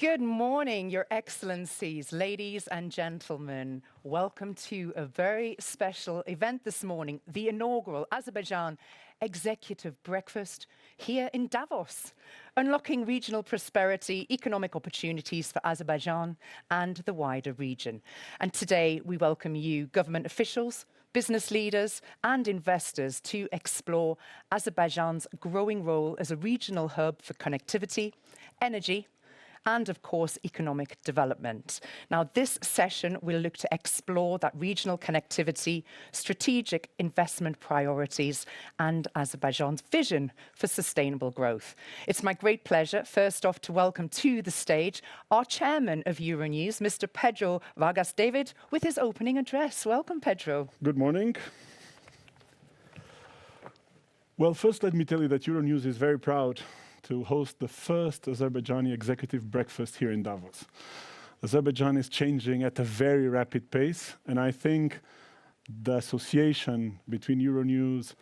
Good morning, Your Excellencies, ladies and gentlemen. Welcome to a very special event this morning, the inaugural Azerbaijan Executive Breakfast here in Davos, unlocking regional prosperity, economic opportunities for Azerbaijan and the wider region. And today we welcome you, government officials, business leaders and investors to explore Azerbaijan's growing role as a regional hub for connectivity, energy, and of course, economic development. Now, this session will look to explore that regional connectivity, strategic investment priorities, and Azerbaijan's vision for sustainable growth. It's my great pleasure, first off, to welcome to the stage our chairman of Euronews, Mr. Pedro Vargas David, with his opening address. Welcome, Pedro. Good morning. Well, first, let me tell you that Euronews is very proud to host the first Azerbaijani executive breakfast here in Davos. Azerbaijan is changing at a very rapid pace, and I think the association between Euronews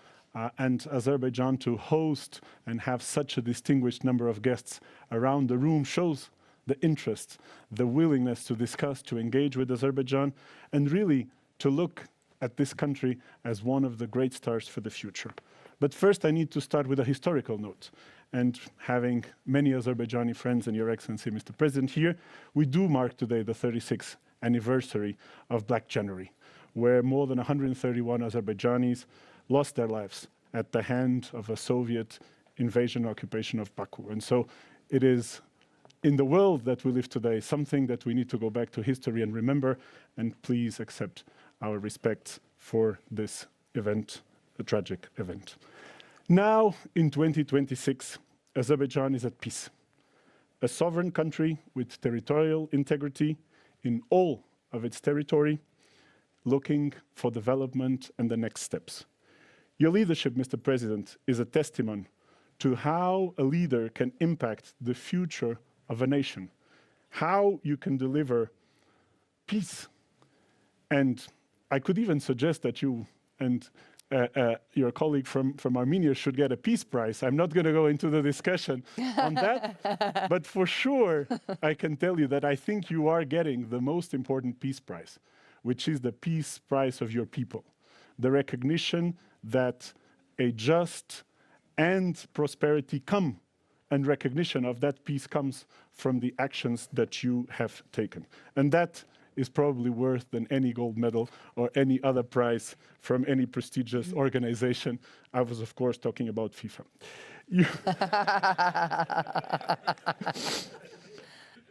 and Azerbaijan to host and have such a distinguished number of guests around the room shows the interest, the willingness to discuss, to engage with Azerbaijan, and really to look at this country as one of the great stars for the future. But first, I need to start with a historical note. And having many Azerbaijani friends and Your Excellency, Mr. President, here, we do mark today the 36th anniversary of Black January, where more than 131 Azerbaijanis lost their lives at the hand of a Soviet invasion and occupation of Baku. And so it is, in the world that we live today, something that we need to go back to history and remember, and please accept our respect for this event, a tragic event. Now, in 2026, Azerbaijan is at peace. A sovereign country with territorial integrity in all of its territory, looking for development and the next steps. Your leadership, Mr. President, is a testament to how a leader can impact the future of a nation, how you can deliver peace. And I could even suggest that you and your colleague from Armenia should get a peace prize. I'm not going to go into the discussion on that, but for sure, I can tell you that I think you are getting the most important peace prize, which is the peace prize of your people. The recognition that a just and prosperity come, and recognition of that peace comes from the actions that you have taken. And that is probably worth than any gold medal or any other prize from any prestigious organization. I was, of course, talking about FIFA.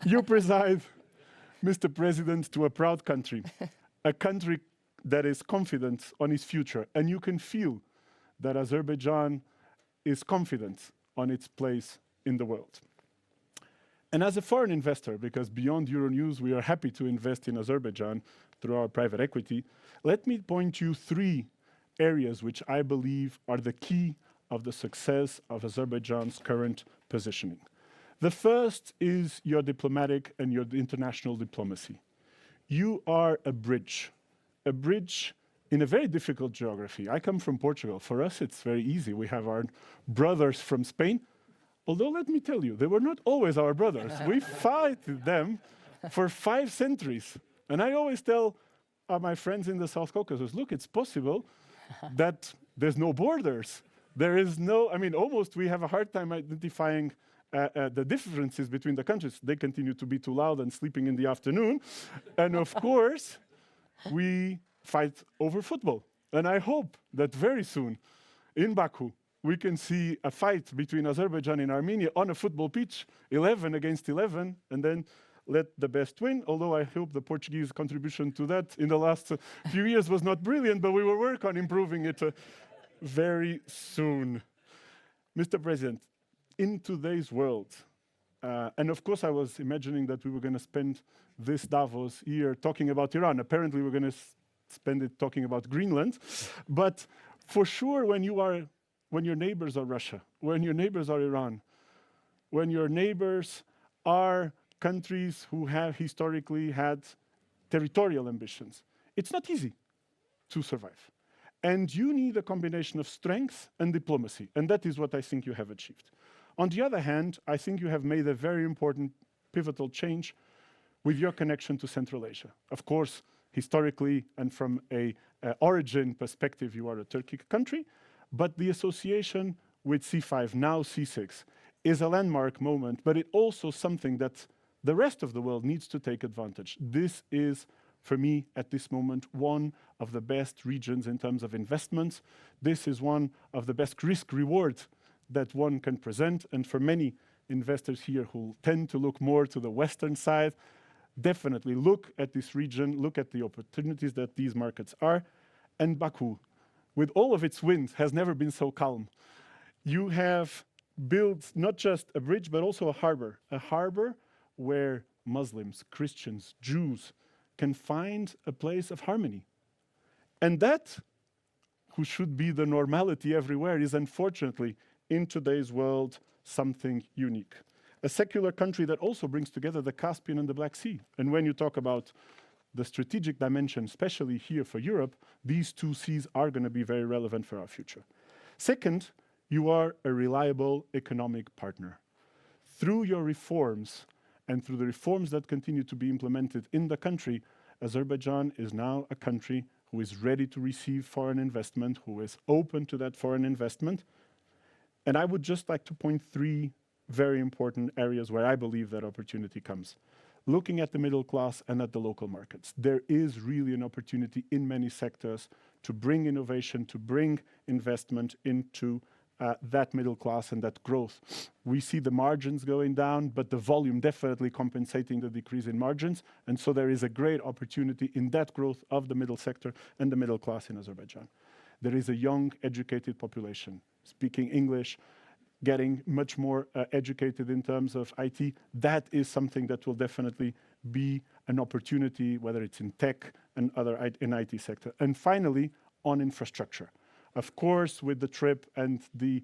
You preside, Mr. President, to a proud country, a country that is confident on its future, and you can feel that Azerbaijan is confident on its place in the world. And as a foreign investor, because beyond Euronews, we are happy to invest in Azerbaijan through our private equity, let me point you three areas which I believe are the key of the success of Azerbaijan's current positioning. The first is your diplomatic and your international diplomacy. You are a bridge in a very difficult geography. I come from Portugal. For us, it's very easy. We have our brothers from Spain. Although, let me tell you, they were not always our brothers. We fought them for 5 centuries. And I always tell my friends in the South Caucasus, look, it's possible that there's no borders. There is no, almost we have a hard time identifying the differences between the countries. They continue to be too loud and sleeping in the afternoon. And of course, we fight over football. And I hope that very soon, in Baku, we can see a fight between Azerbaijan and Armenia on a football pitch, 11 against 11, and then let the best win. Although I hope the Portuguese contribution to that in the last few years was not brilliant, but we will work on improving it very soon. Mr. President, in today's world, and of course I was imagining that we were going to spend this Davos year talking about Iran. Apparently we're going to spend it talking about Greenland. But for sure, when your neighbors are Russia, when your neighbors are Iran, when your neighbors are countries who have historically had territorial ambitions, it's not easy to survive. And you need a combination of strength and diplomacy, and that is what I think you have achieved. On the other hand, I think you have made a very important pivotal change with your connection to Central Asia. Of course, historically and from a origin perspective, you are a Turkic country, but the association with C5, now C6, is a landmark moment, but it also something that the rest of the world needs to take advantage. This is, for me, at this moment, one of the best regions in terms of investments. This is one of the best risk-reward that one can present, and for many investors here who tend to look more to the Western side, definitely look at this region, look at the opportunities that these markets are. And Baku, with all of its winds, has never been so calm. You have built not just a bridge, but also a harbor where Muslims, Christians, Jews can find a place of harmony. And that, who should be the normality everywhere, is unfortunately, in today's world, something unique. A secular country that also brings together the Caspian and the Black Sea. And when you talk about the strategic dimension, especially here for Europe, these two seas are going to be very relevant for our future. Second, you are a reliable economic partner. Through your reforms and through the reforms that continue to be implemented in the country, Azerbaijan is now a country who is ready to receive foreign investment, who is open to that foreign investment. And I would just like to point three very important areas where I believe that opportunity comes. Looking at the middle class and at the local markets, there is really an opportunity in many sectors to bring innovation, to bring investment into that middle class and that growth. We see the margins going down, but the volume definitely compensating the decrease in margins. And so there is a great opportunity in that growth of the middle sector and the middle class in Azerbaijan. There is a young, educated population speaking English, getting much more educated in terms of IT. That is something that will definitely be an opportunity, whether it's in tech and other in IT sector. And finally, on infrastructure. Of course, with the trip and the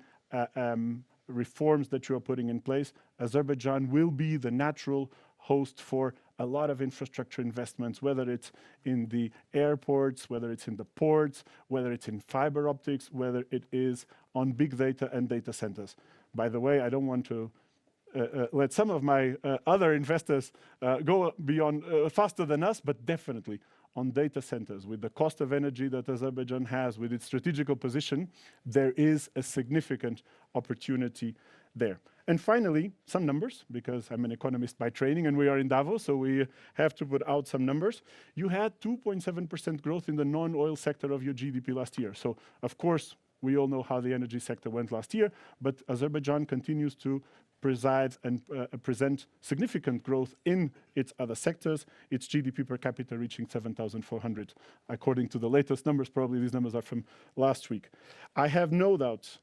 reforms that you are putting in place, Azerbaijan will be the natural host for a lot of infrastructure investments, whether it's in the airports, whether it's in the ports, whether it's in fiber optics, whether it is on big data and data centers. By the way, I don't want to let some of my other investors go beyond faster than us, but definitely on data centers, with the cost of energy that Azerbaijan has, with its strategical position, there is a significant opportunity there. And finally, some numbers, because I'm an economist by training and we are in Davos, so we have to put out some numbers. You had 2.7% growth in the non-oil sector of your GDP last year. So, of course, we all know how the energy sector went last year, but Azerbaijan continues to preside and present significant growth in its other sectors. Its GDP per capita reaching 7,400. According to the latest numbers, probably these numbers are from last week. I have no doubt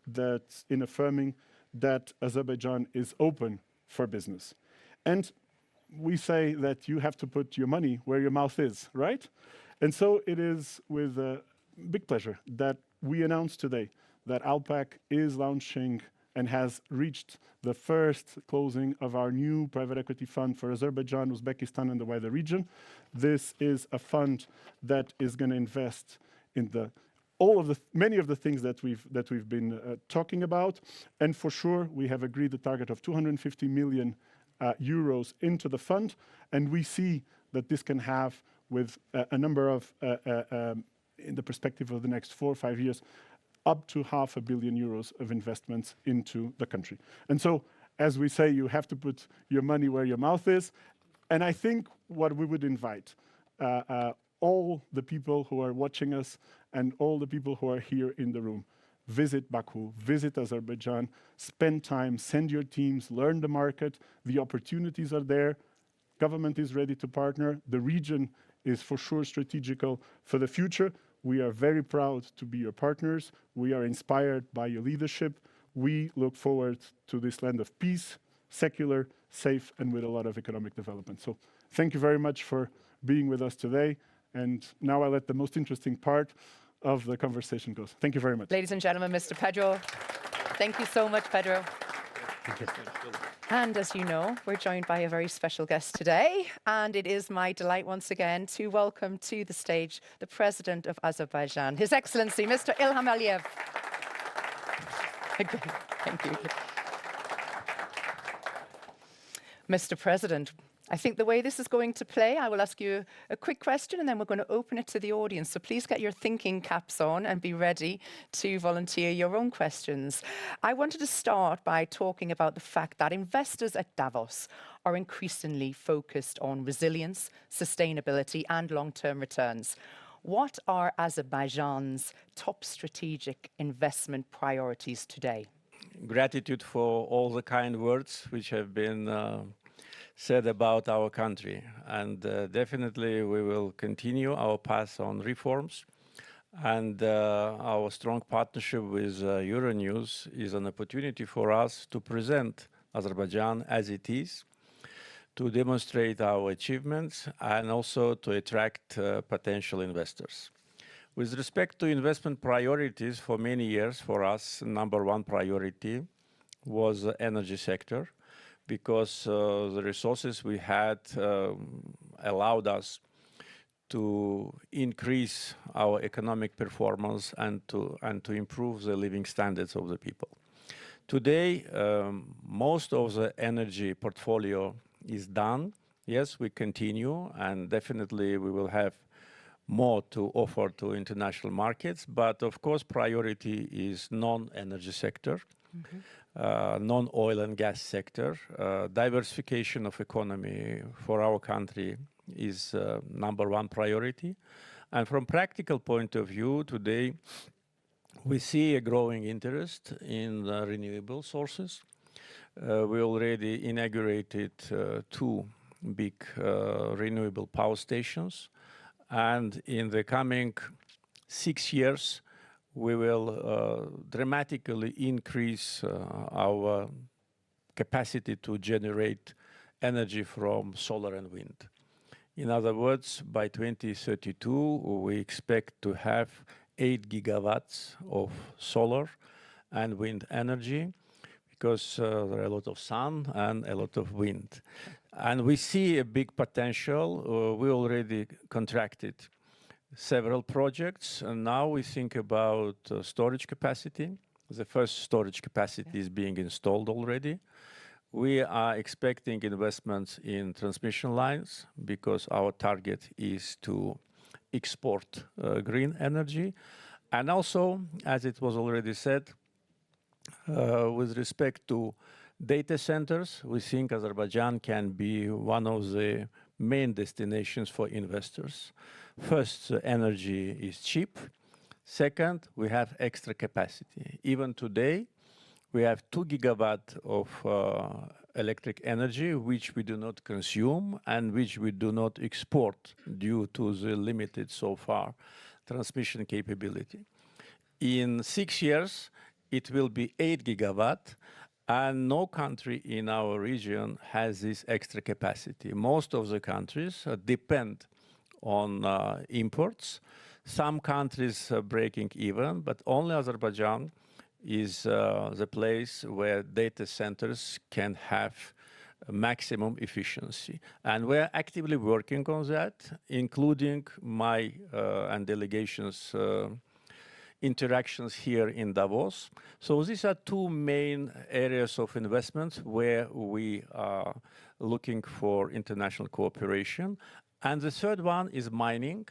that in affirming that Azerbaijan is open for business. And we say that you have to put your money where your mouth is, right? And so it is with big pleasure that we announce today that Alpac is launching and has reached the first closing of our new private equity fund for Azerbaijan, Uzbekistan, and the wider region. This is a fund that is going to invest in many of the things that we've been talking about, and for sure we have agreed the target of 250 million euros into the fund, and we see that this can have, with a number of in the perspective of the next 4 or 5 years, up to €500 million of investments into the country. And so, as we say, you have to put your money where your mouth is. And I think what we would invite all the people who are watching us and all the people who are here in the room, visit Baku, visit Azerbaijan, spend time, send your teams, learn the market. The opportunities are there. Government is ready to partner. The region is for sure strategical for the future. We are very proud to be your partners. We are inspired by your leadership. We look forward to this land of peace, secular, safe, and with a lot of economic development. So thank you very much for being with us today. And now I let the most interesting part of the conversation go. Thank you very much. Ladies and gentlemen, Mr. Pedro. Thank you so much, Pedro. Thank you. And as you know, we're joined by a very special guest today, and it is my delight once again to welcome to the stage the President of Azerbaijan, His Excellency, Mr. Ilham Aliyev. Thank you. Mr. President, I think the way this is going to play, I will ask you a quick question and then we're going to open it to the audience. So please get your thinking caps on and be ready to volunteer your own questions. I wanted to start by talking about the fact that investors at Davos are increasingly focused on resilience, sustainability and long-term returns. What are Azerbaijan's top strategic investment priorities today? Gratitude for all the kind words which have been said about our country. And definitely we will continue our path on reforms. And our strong partnership with Euronews is an opportunity for us to present Azerbaijan as it is, to demonstrate our achievements, and also to attract potential investors. With respect to investment priorities, for many years, for us, number one priority was the energy sector, because the resources we had allowed us to increase our economic performance and to improve the living standards of the people. Today, most of the energy portfolio is done. Yes, we continue, and definitely we will have more to offer to international markets. But of course, priority is non-energy sector, non-oil and gas sector. Diversification of economy for our country is number one priority. And from practical point of view, today, we see a growing interest in renewable sources. We already inaugurated two big renewable power stations. And in the coming 6 years, we will dramatically increase our capacity to generate energy from solar and wind. In other words, by 2032, we expect to have 8 gigawatts of solar and wind energy, because there are a lot of sun and a lot of wind. And we see a big potential. We already contracted several projects, and now we think about storage capacity. The first storage capacity is being installed already. We are expecting investments in transmission lines, because our target is to export green energy. And also, as it was already said, with respect to data centers, we think Azerbaijan can be one of the main destinations for investors. First, energy is cheap. Second, we have extra capacity. Even today, we have 2 gigawatts of electric energy, which we do not consume and which we do not export due to the limited, so far, transmission capability. In 6 years, it will be 8 gigawatts, and no country in our region has this extra capacity. Most of the countries depend on imports. Some countries are breaking even, but only Azerbaijan is the place where data centers can have maximum efficiency. And we're actively working on that, including my and delegations' interactions here in Davos. So these are two main areas of investment where we are looking for international cooperation. And the third one is mining.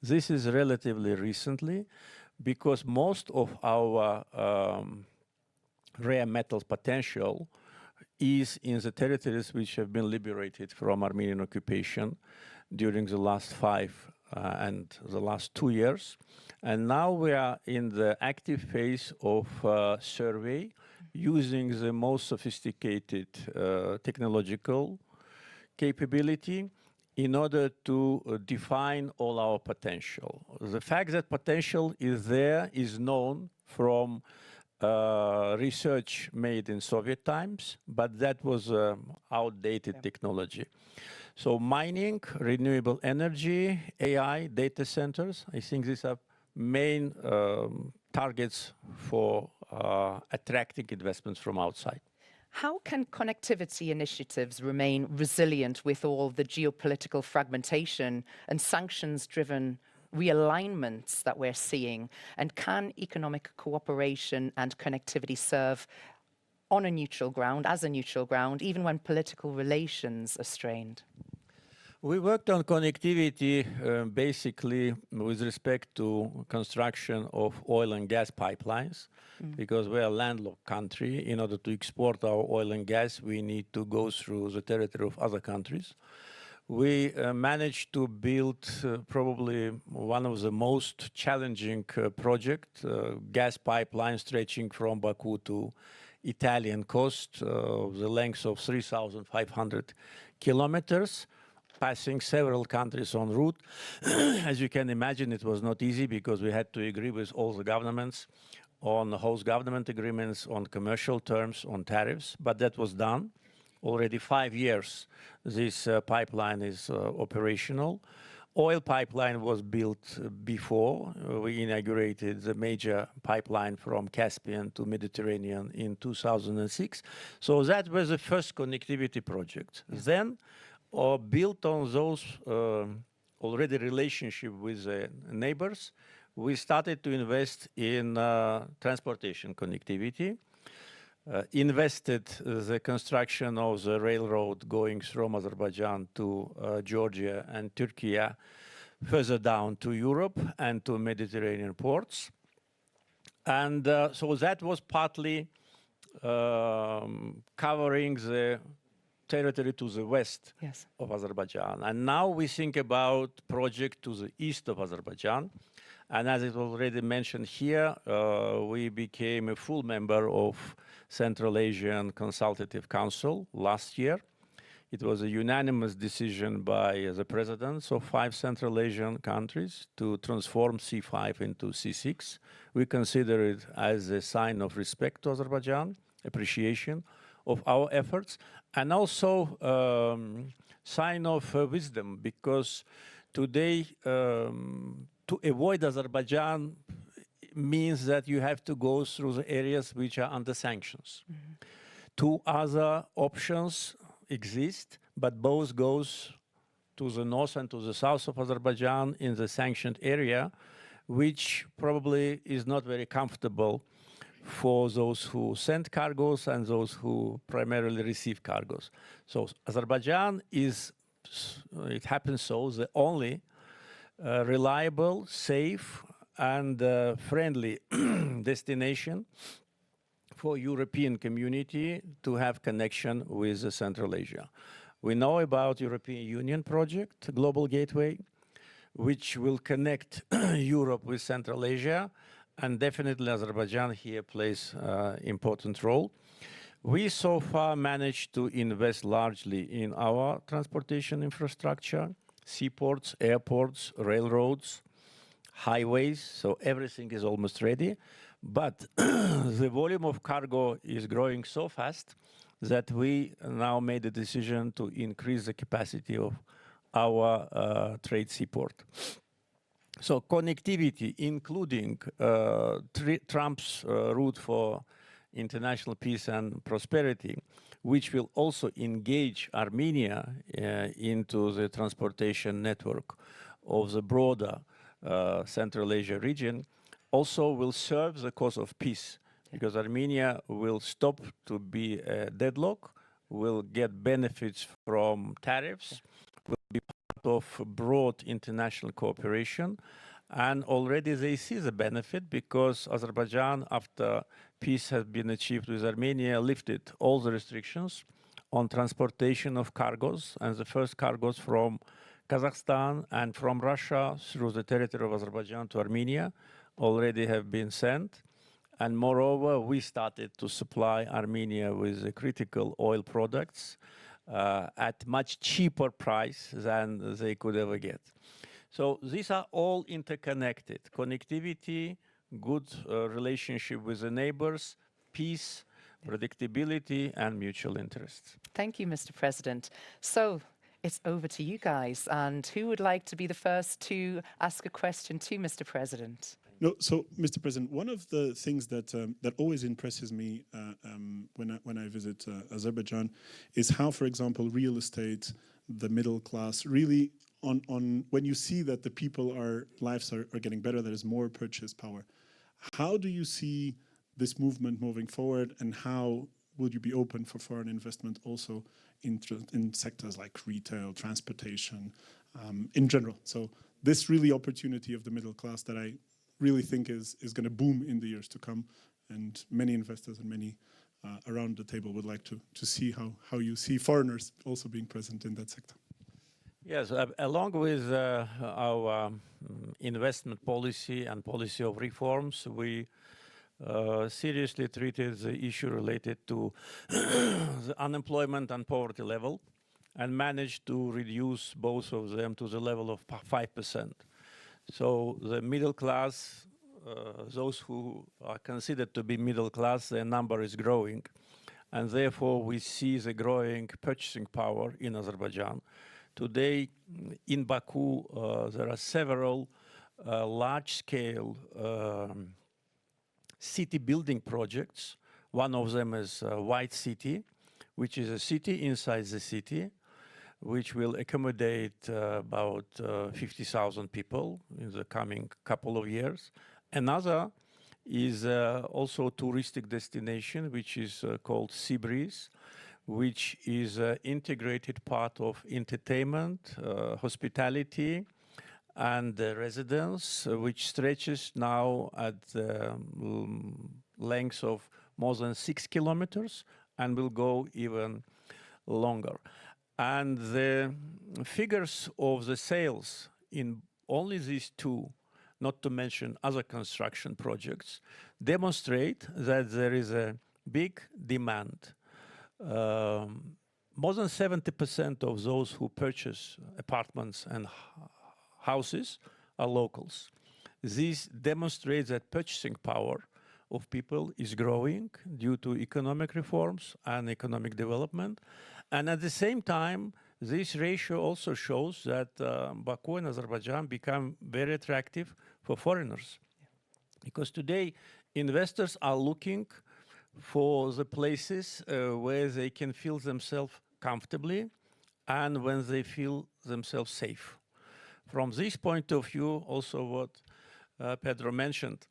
This is relatively recently, because most of our rare metals potential is in the territories which have been liberated from Armenian occupation during the last 5 and the last 2 years. And now we are in the active phase of survey, using the most sophisticated technological capability in order to define all our potential. The fact that potential is there is known from research made in Soviet times, but that was outdated technology. So mining, renewable energy, AI, data centers, I think these are main targets for attracting investments from outside. How can connectivity initiatives remain resilient with all the geopolitical fragmentation and sanctions-driven realignments that we're seeing? And can economic cooperation and connectivity serve on a neutral ground, as a neutral ground, even when political relations are strained? We worked on connectivity basically with respect to construction of oil and gas pipelines, because we're a landlocked country. In order to export our oil and gas, we need to go through the territory of other countries. We managed to build probably one of the most challenging projects, gas pipeline stretching from Baku to Italian coast, the length of 3,500 kilometers, passing several countries en route. As you can imagine, it was not easy because we had to agree with all the governments on the host government agreements, on commercial terms, on tariffs, but that was done. Already 5 years, this pipeline is operational. Oil pipeline was built before. We inaugurated the major pipeline from Caspian to Mediterranean in 2006. So that was the first connectivity project. Then, built on those already relationship with the neighbors, we started to invest in transportation connectivity. Invested the construction of the railroad going from Azerbaijan to Georgia and Turkey, further down to Europe and to Mediterranean ports. And so that was partly covering the territory to the west of Azerbaijan. And now we think about project to the east of Azerbaijan. And as it was already mentioned here, we became a full member of Central Asian Consultative Council last year. It was a unanimous decision by the presidents of 5 Central Asian countries to transform C5 into C6. We consider it as a sign of respect to Azerbaijan, appreciation of our efforts, and also sign of wisdom, because today to avoid Azerbaijan means that you have to go through the areas which are under sanctions. 2 other options exist, but both goes to the north and to the south of Azerbaijan in the sanctioned area, which probably is not very comfortable for those who send cargoes and those who primarily receive cargoes. So Azerbaijan is, it happens so, the only reliable, safe, and friendly destination for European community to have connection with Central Asia. We know about European Union project, Global Gateway, which will connect Europe with Central Asia, and definitely Azerbaijan here plays an important role. We so far managed to invest largely in our transportation infrastructure, seaports, airports, railroads, highways, so everything is almost ready. But the volume of cargo is growing so fast that we now made a decision to increase the capacity of our trade seaport. So connectivity, including Trump's route for international peace and prosperity, which will also engage Armenia into the transportation network of the broader Central Asia region, also will serve the cause of peace, because Armenia will stop to be a deadlock, will get benefits from tariffs, will be part of broad international cooperation. And already they see the benefit, because Azerbaijan, after peace has been achieved with Armenia, lifted all the restrictions on transportation of cargoes, and the first cargoes from Kazakhstan and from Russia through the territory of Azerbaijan to Armenia already have been sent. And moreover, we started to supply Armenia with the critical oil products at much cheaper price than they could ever get. So these are all interconnected: connectivity, good relationship with the neighbors, peace, predictability, and mutual interests. Thank you, Mr. President. So it's over to you guys. And who would like to be the first to ask a question to Mr. President? No, so, Mr. President, one of the things that that always impresses me when I visit Azerbaijan is how, for example, real estate, the middle class, really on when you see that the people lives are getting better, there is more purchase power. How do you see this movement moving forward, and how would you be open for foreign investment also in sectors like retail, transportation, in general? So this really opportunity of the middle class that I really think is going to boom in the years to come, and many investors and many around the table would like to see how you see foreigners also being present in that sector. Yes, along with our investment policy and policy of reforms, we seriously treated the issue related to the unemployment and poverty level and managed to reduce both of them to the level of 5%. So the middle class, those who are considered to be middle class, their number is growing. And therefore, we see the growing purchasing power in Azerbaijan. Today, in Baku, there are several large-scale city building projects. One of them is White City, which is a city inside the city, which will accommodate about 50,000 people in the coming couple of years. Another is also a touristic destination, which is called Seabreeze, which is an integrated part of entertainment, hospitality, and residence, which stretches now at the length of more than 6 kilometers and will go even longer. And the figures of the sales in only these two, not to mention other construction projects, demonstrate that there is a big demand. More than 70% of those who purchase apartments and houses are locals. This demonstrates that purchasing power of people is growing due to economic reforms and economic development. And at the same time, this ratio also shows that Baku and Azerbaijan become very attractive for foreigners. Because today, investors are looking for the places where they can feel themselves comfortably and when they feel themselves safe. From this point of view, also what Pedro mentioned,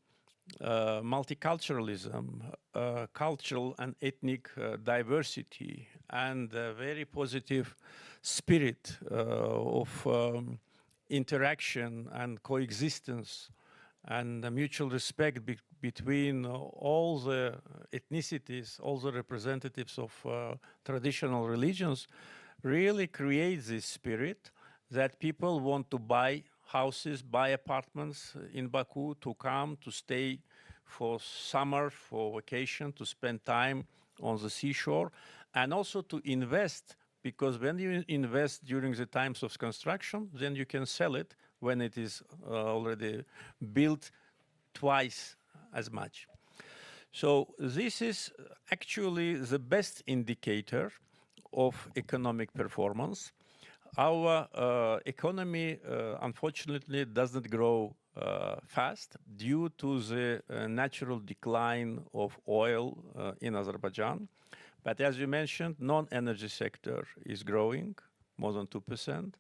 multiculturalism, cultural and ethnic diversity, and a very positive spirit of interaction and coexistence and mutual respect between all the ethnicities, all the representatives of traditional religions, really creates this spirit that people want to buy houses, buy apartments in Baku, to come, to stay for summer, for vacation, to spend time on the seashore, and also to invest, because when you invest during the times of construction, then you can sell it when it is already built twice as much. So this is actually the best indicator of economic performance. Our economy, unfortunately, doesn't grow fast due to the natural decline of oil in Azerbaijan. But as you mentioned, non-energy sector is growing more than 2%.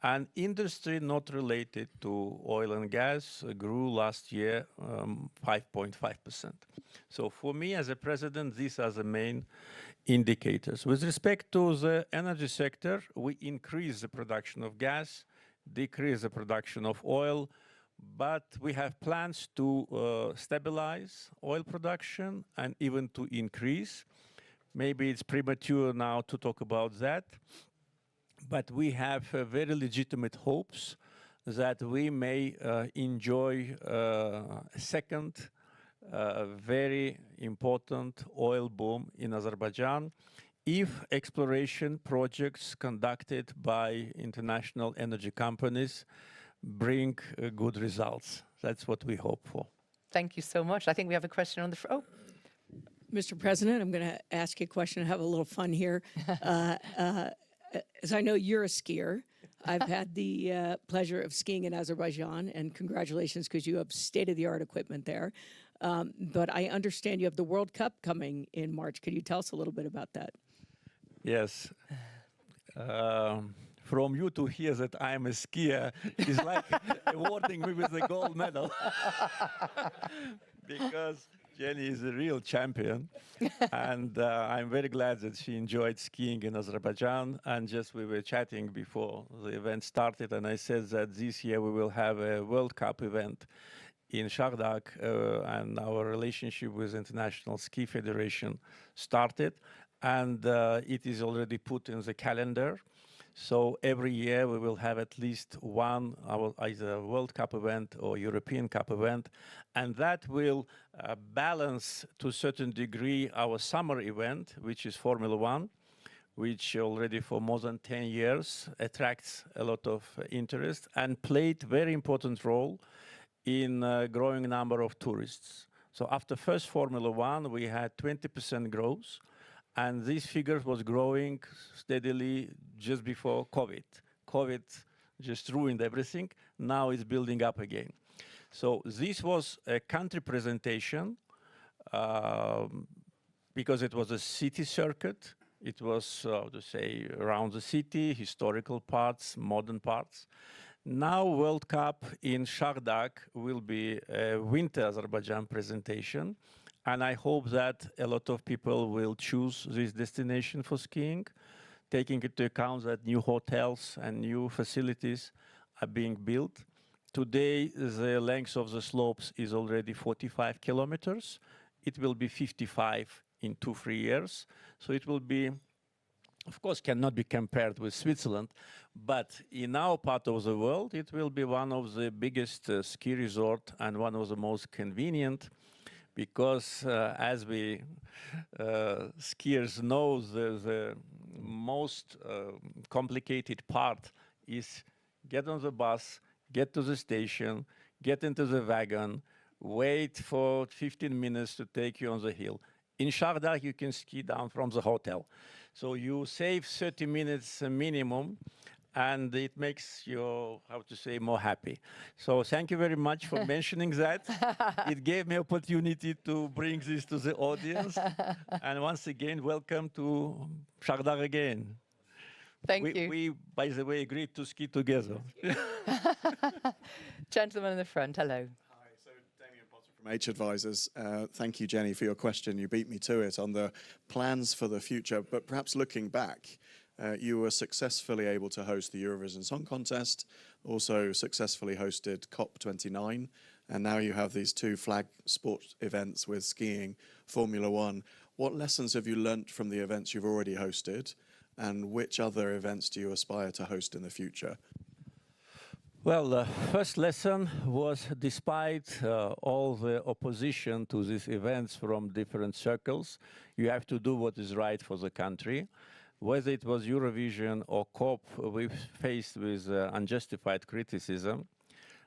And industry not related to oil and gas grew last year 5.5%. So for me as a president, these are the main indicators. With respect to the energy sector, we increase the production of gas, decrease the production of oil, but we have plans to stabilize oil production and even to increase. Maybe it's premature now to talk about that, but we have very legitimate hopes that we may enjoy a second very important oil boom in Azerbaijan if exploration projects conducted by international energy companies bring good results. That's what we hope for. Thank you so much. I think we have a question on the front. Oh. Mr. President, I'm going to ask you a question and have a little fun here. As I know you're a skier, I've had the pleasure of skiing in Azerbaijan, and congratulations because you have state-of-the-art equipment there. But I understand you have the World Cup coming in March. Could you tell us a little bit about that? Yes. From you to hear that I am a skier is like awarding me with a gold medal. Because Jenny is a real champion, and I'm very glad that she enjoyed skiing in Azerbaijan. And just we were chatting before the event started, and I said that this year we will have a World Cup event in Shardak, and our relationship with International Ski Federation started, and it is already put in the calendar. So every year we will have at least one either World Cup event or European Cup event, and that will balance to a certain degree our summer event, which is Formula One, which already for more than 10 years attracts a lot of interest and played very important role in a growing number of tourists. So after first Formula One, we had 20% growth, and this figure was growing steadily just before COVID. COVID just ruined everything. Now it's building up again. So this was a country presentation because it was a city circuit. It was, to say, around the city, historical parts, modern parts. Now World Cup in Shardak will be a winter Azerbaijan presentation, and I hope that a lot of people will choose this destination for skiing, taking into account that new hotels and new facilities are being built. Today, the length of the slopes is already 45 kilometers. It will be 55 in 2-3 years. So it will be, of course, cannot be compared with Switzerland, but in our part of the world, it will be one of the biggest ski resort and one of the most convenient, because as we skiers know, the most complicated part is get on the bus, get to the station, get into the wagon, wait for 15 minutes to take you on the hill. In Shardak, you can ski down from the hotel. So you save 30 minutes minimum, and it makes you, how to say, more happy. So thank you very much for mentioning that. It gave me opportunity to bring this to the audience. And once again, welcome to Shardak again. Thank you. We, by the way, agreed to ski together. Gentleman in the front, hello. From H Advisors. Thank you, Jenny, for your question. You beat me to it on the plans for the future. But perhaps looking back, you were successfully able to host the Eurovision Song Contest, also successfully hosted COP29, and now you have these two flag sport events with skiing, Formula One. What lessons have you learnt from the events you've already hosted, and which other events do you aspire to host in the future? Well, the first lesson was, despite all the opposition to these events from different circles, you have to do what is right for the country. Whether it was Eurovision or COP, we faced with unjustified criticism,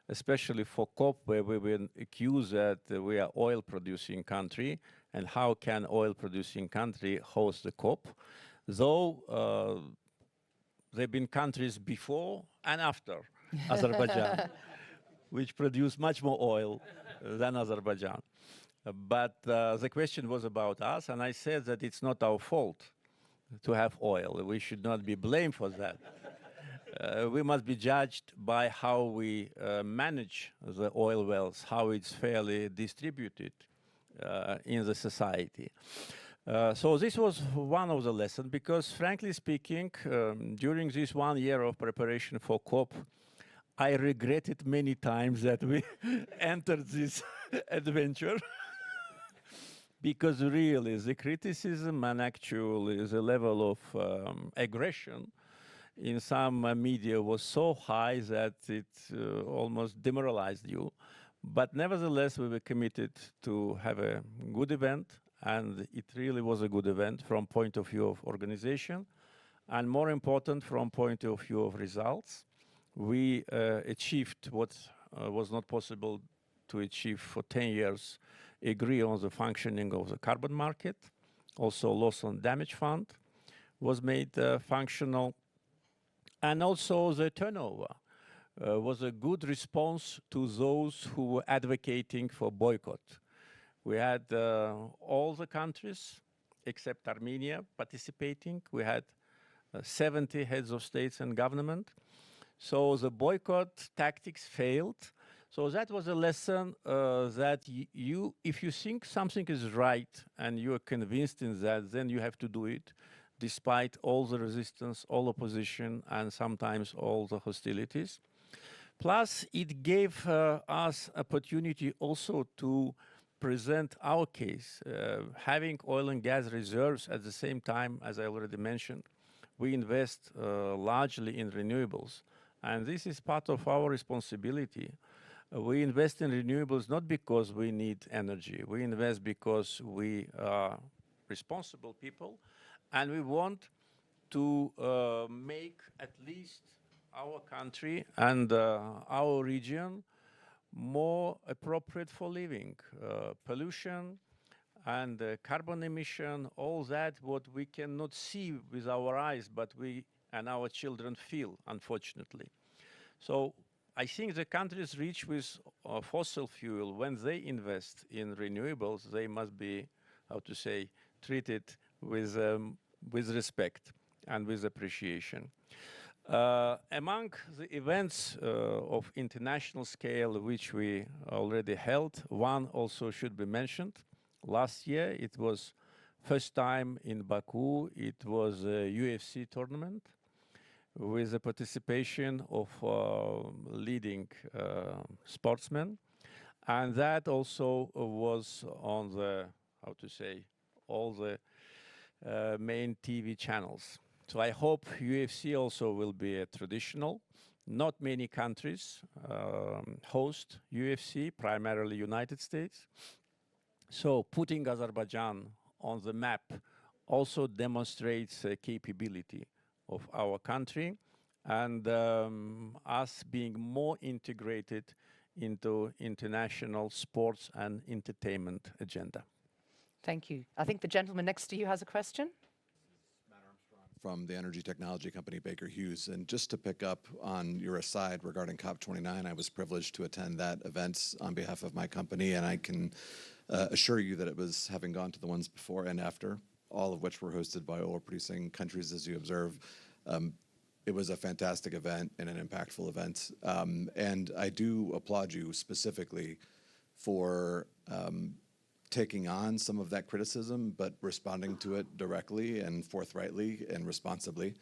especially for COP, where we've been accused that we are oil-producing country, and how can oil-producing country host the COP? Though there have been countries before and after Azerbaijan, which produce much more oil than Azerbaijan. But the question was about us, and I said that it's not our fault to have oil. We should not be blamed for that. We must be judged by how we manage the oil wells, how it's fairly distributed in the society. So this was one of the lessons, because frankly speaking, during this 1 year of preparation for COP, I regretted many times that we entered this adventure. Because really, the criticism and actually the level of aggression in some media was so high that it almost demoralized you. But nevertheless, we were committed to have a good event, and it really was a good event from point of view of organization, and more important, from point of view of results. We achieved what was not possible to achieve for 10 years, agree on the functioning of the carbon market. Also, loss on damage fund was made functional. And also the turnover was a good response to those who were advocating for boycott. We had all the countries except Armenia participating. We had 70 heads of states and government. So the boycott tactics failed. So that was a lesson that if you think something is right and you are convinced in that, then you have to do it, despite all the resistance, all opposition, and sometimes all the hostilities. Plus, it gave us opportunity also to present our case. Having oil and gas reserves at the same time, as I already mentioned, we invest largely in renewables. And this is part of our responsibility. We invest in renewables not because we need energy. We invest because we are responsible people, and we want to make at least our country and our region more appropriate for living. Pollution and carbon emission, all that what we cannot see with our eyes, but we and our children feel, unfortunately. So I think the countries rich with fossil fuel, when they invest in renewables, they must be, how to say, treated with respect and with appreciation. Among the events of international scale which we already held, one also should be mentioned. Last year, it was first time in Baku, it was a UFC tournament with the participation of leading sportsmen. And that also was on the, how to say, all the main TV channels. So I hope UFC also will be a traditional. Not many countries host UFC, primarily United States. So putting Azerbaijan on the map also demonstrates a capability of our country and us being more integrated into international sports and entertainment agenda. Thank you. I think the gentleman next to you has a question. From the energy technology company Baker Hughes. And just to pick up on your aside regarding COP29, I was privileged to attend that event on behalf of my company, and I can assure you that it was, having gone to the ones before and after, all of which were hosted by oil-producing countries, as you observe. It was a fantastic event and an impactful event. And I do applaud you specifically for taking on some of that criticism, but responding to it directly and forthrightly and responsibly.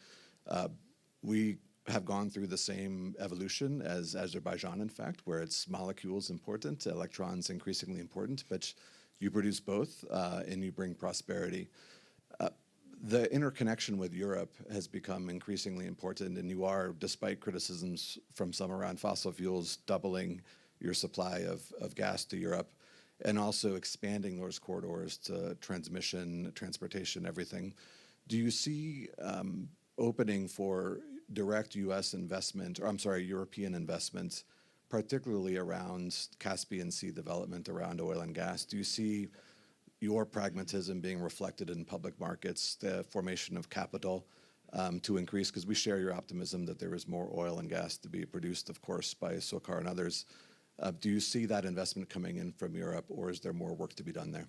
We have gone through the same evolution as Azerbaijan, in fact, where its molecules important, electrons increasingly important, but you produce both and you bring prosperity. The interconnection with Europe has become increasingly important, and you are, despite criticisms from some around fossil fuels, doubling your supply of gas to Europe, and also expanding those corridors to transmission, transportation, everything. Do you see opening for direct U.S. investment, or I'm sorry, European investment, particularly around Caspian Sea development around oil and gas? Do you see your pragmatism being reflected in public markets, the formation of capital to increase? Because we share your optimism that there is more oil and gas to be produced, of course, by SOCAR and others. Do you see that investment coming in from Europe, or is there more work to be done there?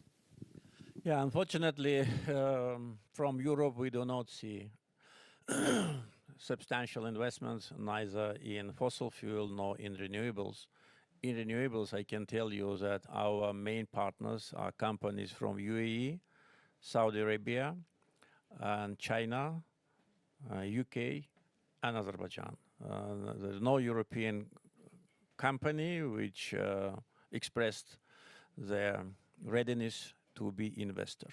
Yeah, unfortunately, from Europe, we do not see substantial investments, neither in fossil fuel nor in renewables. In renewables, I can tell you that our main partners are companies from UAE, Saudi Arabia, and China, UK, and Azerbaijan. There's no European company which expressed their readiness to be investor.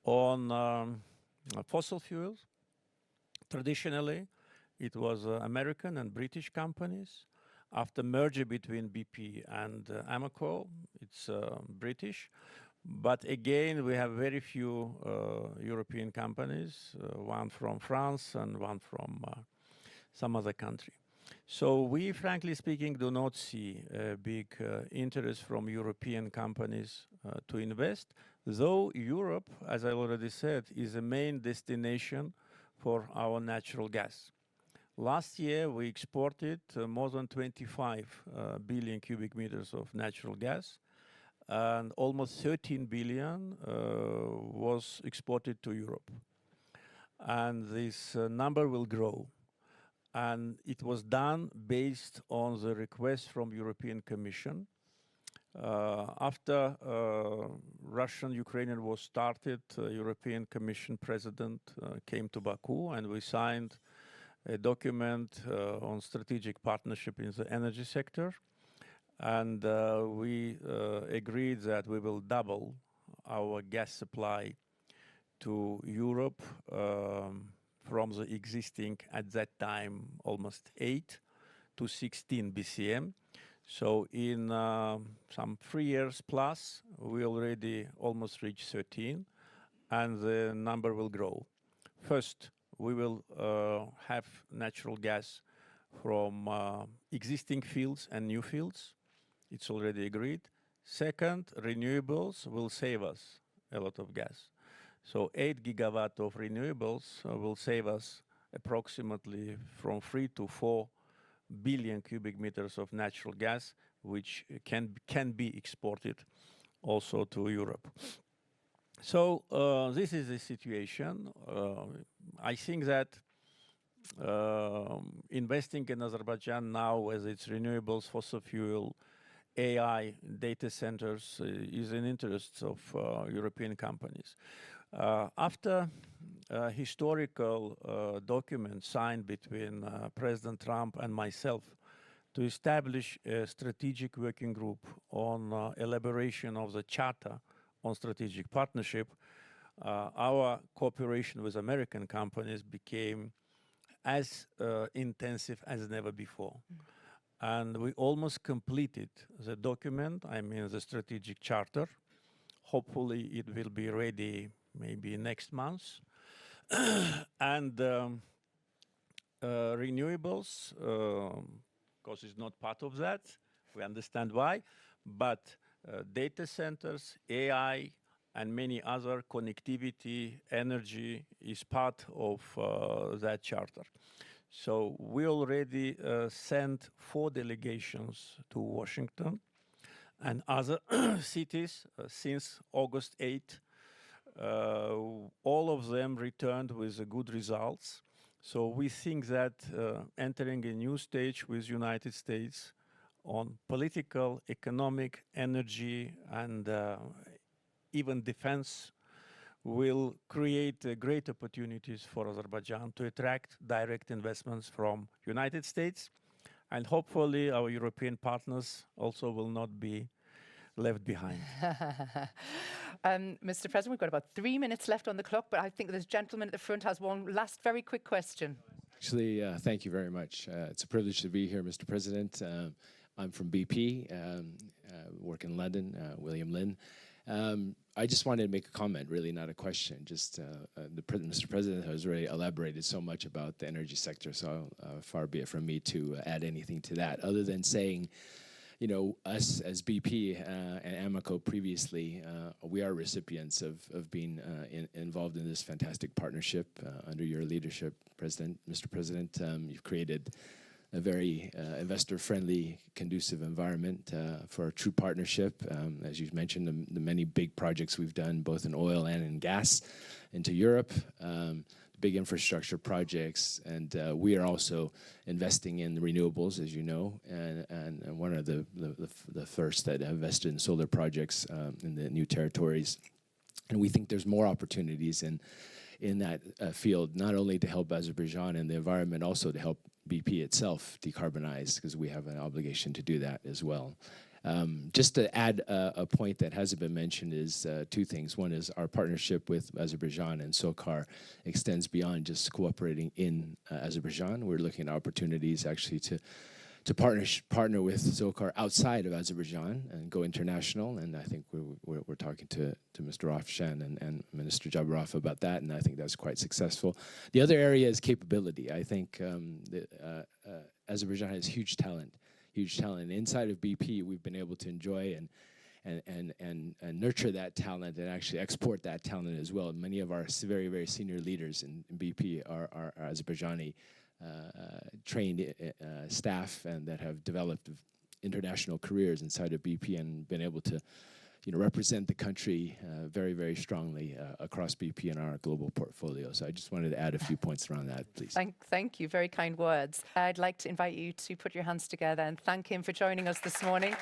On fossil fuels, traditionally, it was American and British companies. After merger between BP and Amoco, it's British. But again, we have very few European companies, one from France and one from some other country. So we, frankly speaking, do not see a big interest from European companies to invest, though Europe, as I already said, is a main destination for our natural gas. Last year, we exported more than 25 billion cubic meters of natural gas, and almost 13 billion was exported to Europe. And this number will grow. and it was done based on the request from European Commission. After Russian-Ukrainian war started, European Commission President came to Baku, and we signed a document on strategic partnership in the energy sector. And we agreed that we will double our gas supply to Europe from the existing, at that time, almost 8 to 16 BCM. So in some 3 years plus, we already almost reached 13, and the number will grow. First, we will have natural gas from existing fields and new fields. It's already agreed. Second, renewables will save us a lot of gas. So 8 gigawatt of renewables will save us approximately from 3 to 4 billion cubic meters of natural gas, which can be exported also to Europe. So this is the situation. I think that investing in Azerbaijan now with its renewables, fossil fuel, AI, data centers is in interest of European companies. After a historical document signed between President Trump and myself to establish a strategic working group on elaboration of the Charter on Strategic Partnership, our cooperation with American companies became as intensive as never before. And we almost completed the document, I mean the strategic charter. Hopefully it will be ready maybe next month. And renewables, because it's not part of that, we understand why, but data centers, AI, and many other connectivity, energy is part of that charter. So we already sent 4 delegations to Washington and other cities since August 8. All of them returned with good results. So we think that entering a new stage with United States on political, economic, energy, and even defense will create great opportunities for Azerbaijan to attract direct investments from United States. And hopefully our European partners also will not be left behind. Mr. President, we've got about 3 minutes left on the clock, but I think this gentleman at the front has one last very quick question. Actually, thank you very much. It's a privilege to be here, Mr. President. I'm from BP, work in London, William Lynn. I just wanted to make a comment, really not a question. Just Mr. President has already elaborated so much about the energy sector, so far be it from me to add anything to that, other than saying, you know, us as BP and Amoco previously, we are recipients of being involved in this fantastic partnership under your leadership, Mr. President. You've created a very investor-friendly, conducive environment for a true partnership. As you've mentioned, the many big projects we've done, both in oil and in gas, into Europe, big infrastructure projects, and we are also investing in renewables, as you know, and one of the first that have invested in solar projects in the new territories. And we think there's more opportunities in that field, not only to help Azerbaijan and the environment, also to help BP itself decarbonize, because we have an obligation to do that as well. Just to add a point that hasn't been mentioned is 2 things. One is our partnership with Azerbaijan and SOCAR extends beyond just cooperating in Azerbaijan. We're looking at opportunities actually to partner with SOCAR outside of Azerbaijan and go international. And I think we're talking to Mr. Rafshan and Minister Jabarov about that, and I think that's quite successful. The other area is capability. I think Azerbaijan has huge talent. Inside of BP, we've been able to enjoy and nurture that talent and actually export that talent as well. Many of our very, very senior leaders in BP are Azerbaijani trained staff and that have developed international careers inside of BP and been able to represent the country very, very strongly across BP and our global portfolio. So I just wanted to add a few points around that, please. Thank you. Very kind words. I'd like to invite you to put your hands together and thank him for joining us this morning.